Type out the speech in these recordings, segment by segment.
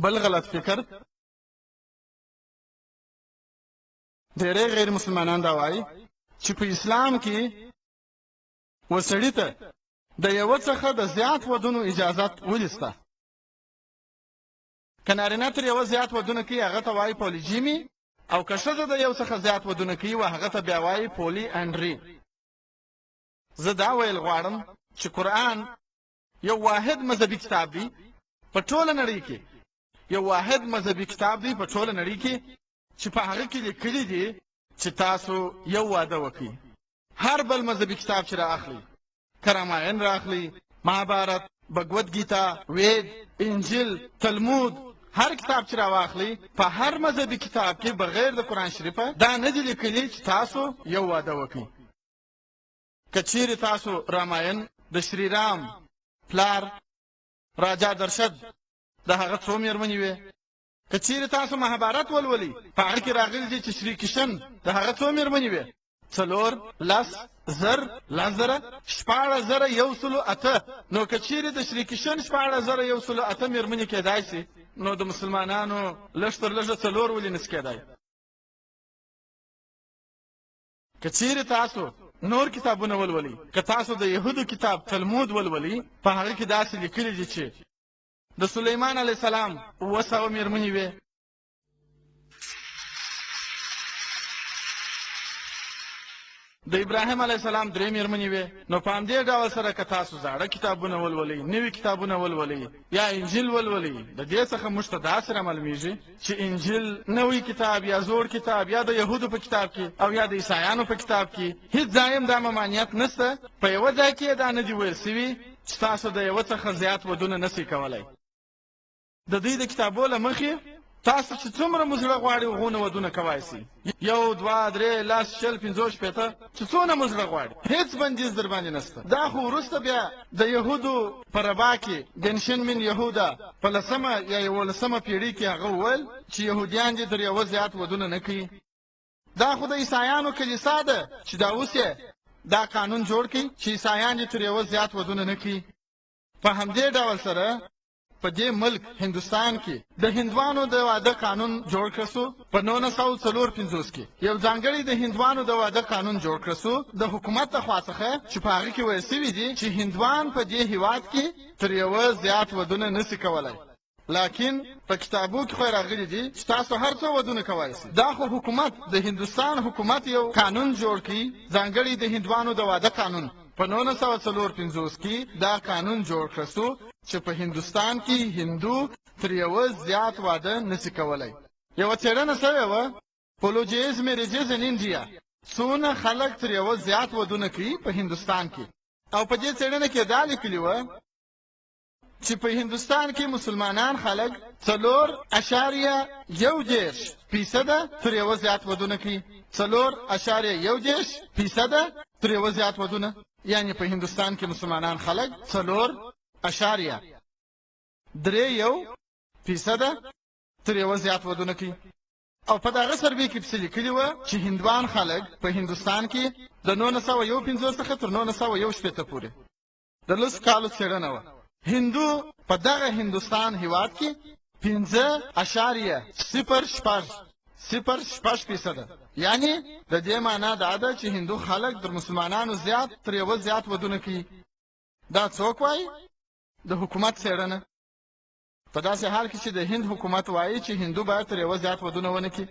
بل غلط فکر ډېری غیر مسلمانان دا وایي چې په اسلام کې وسړي ته د یو څخه د زیات ودونو اجازت ولسته. که نارینه تر یو زیات ودونه کوي هغه ته وایي پولیجیمي، او که ښځه د یو څخه زیات ودونه کوي و هغه ته بیا وایي پولي انډري. زه دا ویل غواړم چې قرآن یو واحد مذهبي کتاب دی په ټوله نړۍ کې، یو واحد مذهبي کتاب دی په ټوله نړۍ کې چې په هغه کې لیکلي دي چې تاسو یو واده وکړئ. هر بل مذهبي کتاب چې رااخلي، که راماین رااخلي، مهابارت، بھگوت گیتا، وید، انجیل، تلمود، هر کتاب چې راواخلي په هر مذهبي کتاب کې بغیر د قرآن شریفه دا نه دي لیکلي چې تاسو یو واده وکړئ. که چیرې تاسو راماین د شری رام پلار راجا درشد د هغه څو مېرمنې وې، که چیرې تاسو مهابارت ولولئ په هغه کې راغلي دي چې شری کشن د هغه څو مېرمنې وې؟ 4 لس زر لس زره 16,108. نو که چیرې د شری کشن 16,108 مېرمنې کېدای شي، نو د مسلمانانو لږ تر لږه 4 ولې نس کېدای؟ که چیرې تاسو نور کتابونه ولولئ، که تاسو د یهودو کتاب تلمود ولولئ په هغه کې داسې لیکلي دي چې د سلیمان علیه السلام 700 مېرمنې وې، د ابراهیم علیه السلام 3 مېرمنې وې. نو په همدې ډول سره که تاسو زاړه کتابونه ولولئ، نوي کتابونه ولولئ، یا انجیل ولولئ، د دې څخه موږ ته داسې رامعلومیږي چې انجیل نوی کتاب یا زوړ کتاب یا د یهودو په کتاب کې او یا د عیسایانو په کتاب کې هیڅ ځای هم دا ممانعت نشته. په یوه ځای کې دا نه دي ویل سوي چې تاسو د یوه څخه زیات ودونه نسئ کولی. د دوی د کتابو له مخې تاسو چې څومره مو زړه غواړي هغونه ودونه کولی سئ، 1 2 3 لس 40 50 شپېته چې څونه مو زړه غواړي، هېڅ بندیز در باندې نشته. دا خو وروسته بیا د یهودو په ربا کې دنشن من یهودا په 10مه یا 11مه پیړۍ کې هغه وویل چې یهودیان دې تر یوه زیات ودونه نه کوي. دا خو د عیسایانو کلیسا ده چې دا اوس یې دا قانون جوړ کړي چې عیسایان دې تر یوه زیات ودونه نه کوي. په همدې ډول سره په دې ملک هندوستان کې د هندوانو د واده قانون جوړ کړ سو. په 1954 کې یو ځانګړی د هندوانو د واده قانون جوړ کړ سو د حکومت لخوا څخه چې په هغه کې ویل سوي دي چې هندوان په دې هیواد کې تر یوه زیات ودونه نسي کولی. لیکن په کتابو کې خو راغلي دي چې تاسو هر څو ودونه کولی سئ. دا خو حکومت د هندوستان حکومت یو قانون جوړ کړي، ځانګړی د هندوانو د واده قانون. په 1954 کې دا قانون جوړ کړ سو چې په هندوستان کې هندو تر یوه زیات واده نسي کولی. یوه څېړنه سوې وه پولوجیز میریجز ان انډیا، څونه خلک تر یوه زیات ودونه کوي په هندوستان کې. او په دې څېړنه کې دا لیکلي وه چې په هندوستان کې مسلمانان خلک 4.1% تر یوه زیات ودونه کوي. 4.1% تر یوه زیات ودونه، یعنی په هندوستان کې مسلمانان خلک 4.31% تر یوه زیات ودونه کوي. او په دغه سروې کې پسې لیکلي وه چې هندوان خلک په هندوستان کې د 1951 څخه تر 1961 پورې د 10 کالو څېړنه وه. هندو په دغه هندوستان هیواد کې 5.06%، یعنی د دې معنا دا ده چې هندو خلک در مسلمانانو زیات تر یوه زیات ودونه کوي. دا څوک وایي؟ د حکومت څېړنه. په داسې حال کې چې د هند حکومت وایي چې هندو باید تر یوه زیات ودونه ونه کړي.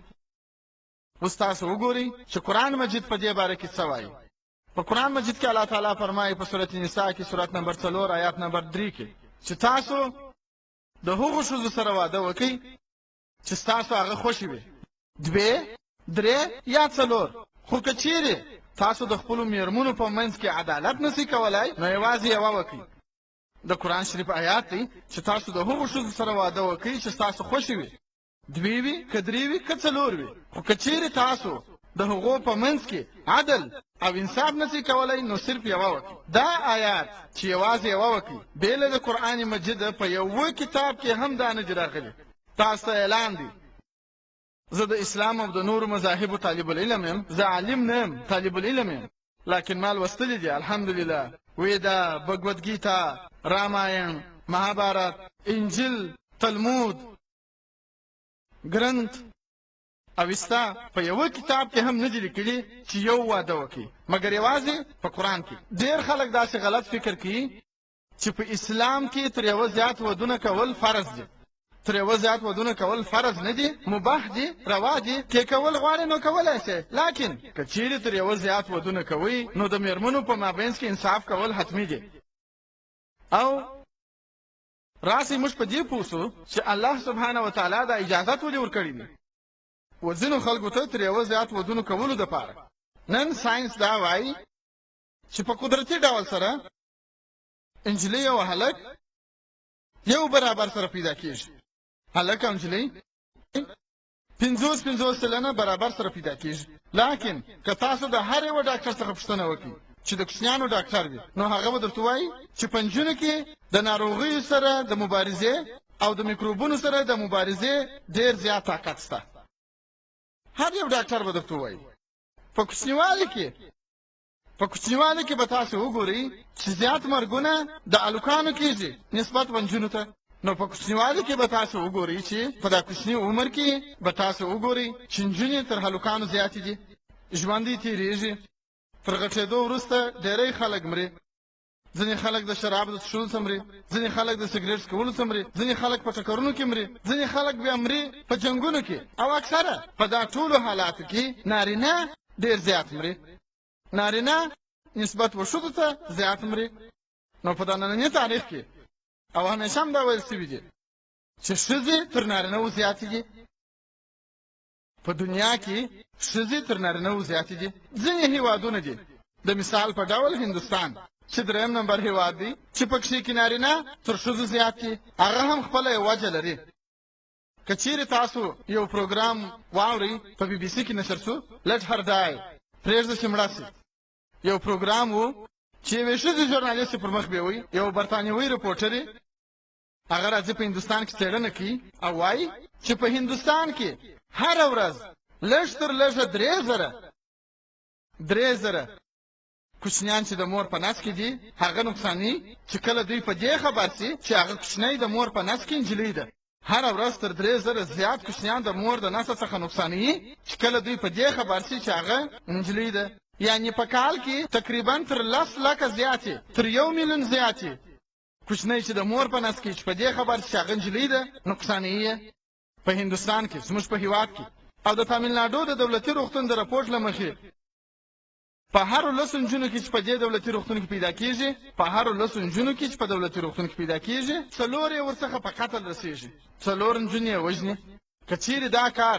اوس تاسو وګورئ چې قرآن مجید په دې باره کې څه وایي. په قرآن مجید کې الله تعالی فرمایي په سورة نساء کې سورت نمبر 4 آیات نمبر 3 کې چې تاسو د هغو ښځو سره واده وکړئ چې ستاسو هغه خوښې وي، 2 3 یا 4. خو که چیرې تاسو د خپلو مېرمنو په منځ کې عدالت نسئ کولی نو یوازې یوه وکړئ. د قرآن شریف آیات دی چې تاسو د هغو ښځو سره واده وکړئ چې ستاسو خوښې وي، 2 وي که 3 وي که 4 وي. خو که چیرې تاسو د هغو په منځ کې عدل او انصاف نسئ کولی نو صرف یوه وکړئ. دا آیات چې یوازې یوه وکړئ بېله د قرآن مجید په یوه کتاب کې هم دا نه دي راغلي. تاسو ته اعلان دی زه د اسلام او د نورو مذاهبو طالب العلم یم، زه عالم نه یم، طالب العلم یم، لیکن ما لوستلي دي الحمدلله ویدا، بھگوت گیتا، راماین، مهابارت، انجیل، تلمود، ګرنت او ستا په یو کتاب کې هم نه دي لیکلي چې یو واده وکړي مګر یوازې په قرآن کې. ډېر خلک داسې غلط فکر کوي چې په اسلام کې تر یوه زیات ودونه کول فرض دي. تر یوه زیات ودونه کول فرض نه دي، مباح دي، روا دي. کې کول غواړې نو کولی شې، لیکن که چیرې تر یوه زیات ودونه کوئ نو د میرمنو په مابینځ کې انصاف کول حتمي دي. او راسي موږ په دې پوه شو چې الله سبحانه وتعالی دا اجازت ولې ورکړې دي و ځینو خلکو ته تر یوه زیات ودونو کولو دپاره. نن ساینس دا وایي چې په قدرتي ډول سره انجلۍ او هلک یو برابر سره پیدا کېږي. هلک او نجلۍ 50 سلنه برابر سره پیدا کېږي. لیکن که تاسو د هر یوه ډاکټر څخه پوښتنه وکړئ چې د کوچنیانو ډاکټر وي نو هغه به درته وایي چې په نجونو کې د ناروغیو سره د مبارزې او د میکروبونو سره د مبارزې ډېر زیات طاقت شته. هر یو ډاکټر به درته وایي. په کوچنیوالي کې به تاسو وګورئ چې زیات مرګونه د الوکانو کېږي نسبت به نجونو ته. نو په کوچنیوالي کې به تاسو وګورئ چې په دا کوچني عمر کې به تاسو وګورئ چې نجونې تر هلکانو زیاتې دي. ژوند یې تېرېږي. تر غټېدو وروسته ډېری خلک مري. ځینې خلک د شراب د څښلو څخه مري، ځینې خلک د سګرېټ څکولو څخه مري، ځینې خلک په ټکرونو کې مري، ځینې خلک بیا مري په جنګونو کې. او اکثره په دا ټولو حالاتو کې نارینه ډېر زیات مري. نارینه نسبت و ښځو ته زیات مري. نو په دا ننني تاریخ کې او همیشه هم دا ویل شوي دي چې ښځې تر نارینهو زیاتې دي. په دنیا کې ښځې تر نارینهو زیاتې دي. ځینې هیوادونه دي د مثال په ډول هندوستان چې دریم نمبر هیواد دی چې پکښې کې نارینه تر ښځو زیات دي. هغه هم خپله یو وجه لري. که چیرې تاسو یو پروګرام واورئ په بي بي سي کې نشر شو لټ هر ډای پرېږده چې مړه سي. یو پروګرام و چې یوې ښځې ژورنالیستې پر مخ بیوي، یو برتانیوي رپورټرې هغه راځي په هندوستان کې څېړنه کوي او وایي چې په هندوستان کې هره ورځ لږ تر لږه 3,000 کوچنیان چې د مور په نس کې دي هغه نقصاني چې کله دوی په دې خبر سي چې هغه کوچنی د مور په نس کې نجلۍ ده. هره ورځ تر 3,000 زیات کوچنیان د مور د نس څخه نقصاني چې کله دوی په دې خبر سي چې هغه نجلۍ ده. یعنی په کال کې تقریبا تر 10 لکه زیاتې، تر 1 میلیون زیاتې کوچنی چې د مور په نس کې چې په دې خبر چې هغه نجلۍ ده نقصاني یې په هندوستان کې زموږ په هیواد کې. او د تامل ناډو د دولتي روغتون د راپورټ له مخې په هرو 10 نجونو کې چې په دې دولتي روغتون کې پیدا کېږي، په هرو 10 نجونو کې چې په دولتي روغتون کې پیدا کېږي 4 یې ورڅخه په قتل رسېږي. 4 نجونې یې وژني. که چیرې دا کار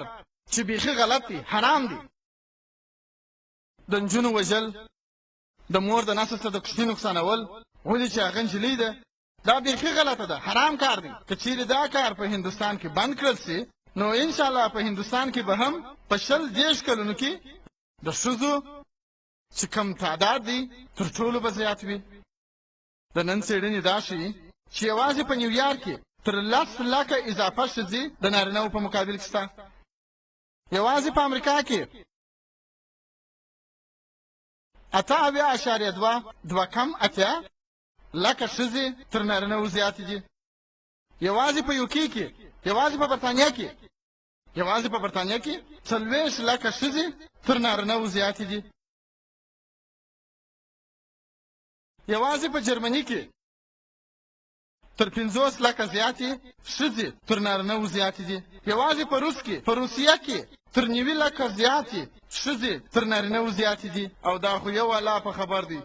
چې بیخي غلط دی، حرام دی، د نجونو وژل، د مور د نس څخه د کوچني نقصانول ولې چې هغه نجلۍ ده، دا بیخي غلطه ده، حرام کار دی. که چیرې دا کار په هندوستان کې بند کړل سي نو انشاءالله په هندوستان کې به هم په 20 کلونو کې د ښځو چې کم تعداد دی تر ټولو به زیات وي. د نن څېړنې دا ښیي چې یوازې په نیویارک کې تر 10 لکه اضافه ښځې د نارینهو په مقابل کې شته. یوازې په امریکا کې 8.2 لکه ښځې تر نارینهو زیاتې دي. یوازې په یوکې کې، یوازې په برطانیه کې 40 لکه ښځې تر نارینهو زیاتې دي. یوازې په جرمني کې تر 50 لکه زیاتې ښځې تر نارینهو زیاتې دي. یوازې په روس کې، په روسیه کې تر 90 لکه زیاتې ښځې تر نارینهو زیاتې دي. او دا خو یو الله په خبر دی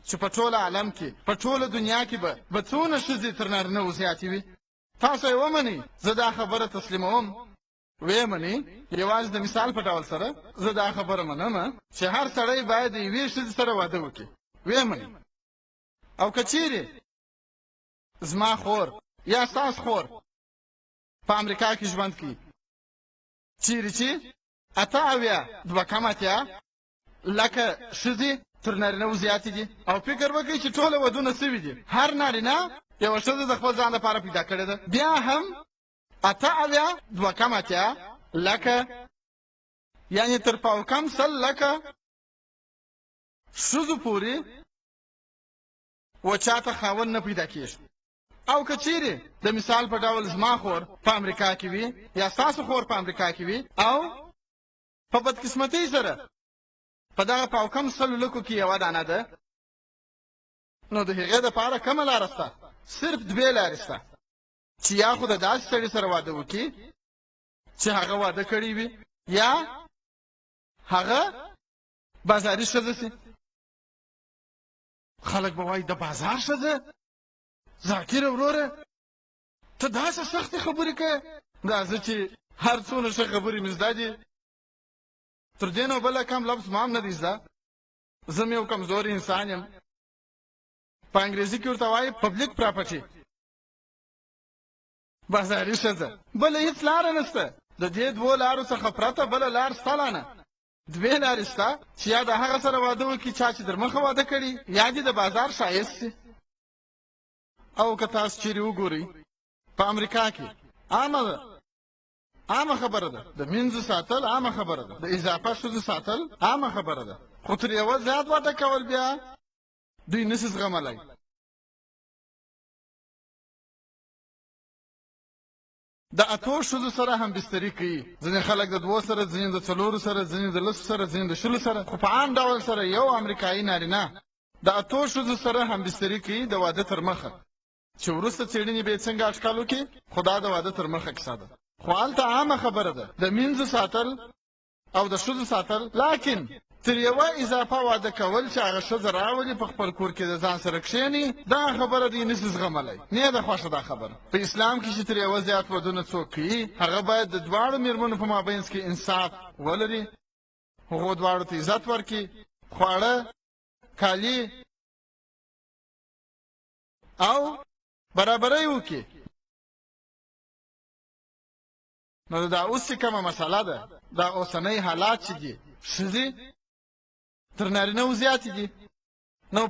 چې په ټول عالم کې، په ټوله دنیا کې به څونه ښځې تر نارینهو زیاتې وي. تاسو یې ومنئ، زه دا خبره تسلیموم. ویې منئ، یوازې د مثال په ډول سره زه دا خبره منم چې هر سړی باید د یوې ښځې سره واده وکړي. ویې منئ. او که چیرې زما خور یا ستاسو خور په امریکا کې ژوند کوي، چیرې چې 8.2 لکه ښځې تر نارینهو زیاتې دي، او فکر وکړئ چې ټوله ودونه سوي دي، هر نارینه یوه ښځه د خپل ځان لپاره پیدا کړې ده. بیا هم 8.2 لکه یعنی تر پاوکم 100 لکه ښځو پورې و چاته خاوند نه پیدا کېږي. او که چیرې د مثال په ډول زما خور په امریکا کې وي یا ستاسو خور په امریکا کې وي او په بدقسمتۍ سره په دغه پاو کم سلو لکو کې یوه دانه ده، نو د هغې دپاره کومه لاره شته؟ صرف دوې لارې شته، چې یا خو د داسې سړي سره واده وکړي چې هغه واده کړی وي، یا هغه بازاري ښځه سي. خلک به وایي د بازار ښځه؟ ذاکره وروره ته داسې سختې خبرې کوې؟ دا زه چې هر څونه ښه خبرې مې زده دي، تر دې نو بله کم لفظ ما هم نه دی زده. زه مې یو کمزوری انسان یم. په انګریزي کې ورته وایي پبلیک پراپرټي، بازاري ښځه. بله هېڅ لاره نشته. د دې دوو لارو څخه پرته بله لار شته لا نه. دوې لارې شته چې یا د هغه سره واده وکړي چا چې در مخه واده کړي، یا دې د بازار ښایست سي. او که تاسو چیرې وګورئ په امریکا کې عامه خبره ده، د مینځو ساتل عامه خبره ده، د اضافه ښځو ساتل عامه خبره ده، خو تر یوه زیات واده کول بیا دوی نشي زغملی. د اتو ښځو سره هم بستري کوي، ځینې خلک د دوو سره، ځینې د څلورو سره، ځینې د لسو سره، ځینې د شلو سره، خو په عام ډول سره یو امریکایي نارینه د اتو ښځو سره هم بستري کوي د واده تر مخه، چې وروسته څېړنې به یې څنګه اټکل وکړي، خو دا د واده تر مخه کیسه ده. خو هلته عامه خبره ده د مینځو ساتل او د ښځو ساتل، لیکن تر یوه اضافه واده کول چې هغه ښځه راولي په خپل کور کې د ځان سره کښېني، دا خبره دوی نشي زغملی. نه ده خوښه دا خبره. په اسلام کې چې تر یوه زیات ودونه څوک کوي، هغه باید د دواړو مېرمنو په مابینځ کې انصاف ولري، هغو دواړو ته عزت ورکړي، خواړه، کالي او برابرۍ وکړي. نو دا اوس چې کومه مسله ده، دا اوسنۍ حالات چې دي، ښځې تر نارینهو زیاتې دي. نو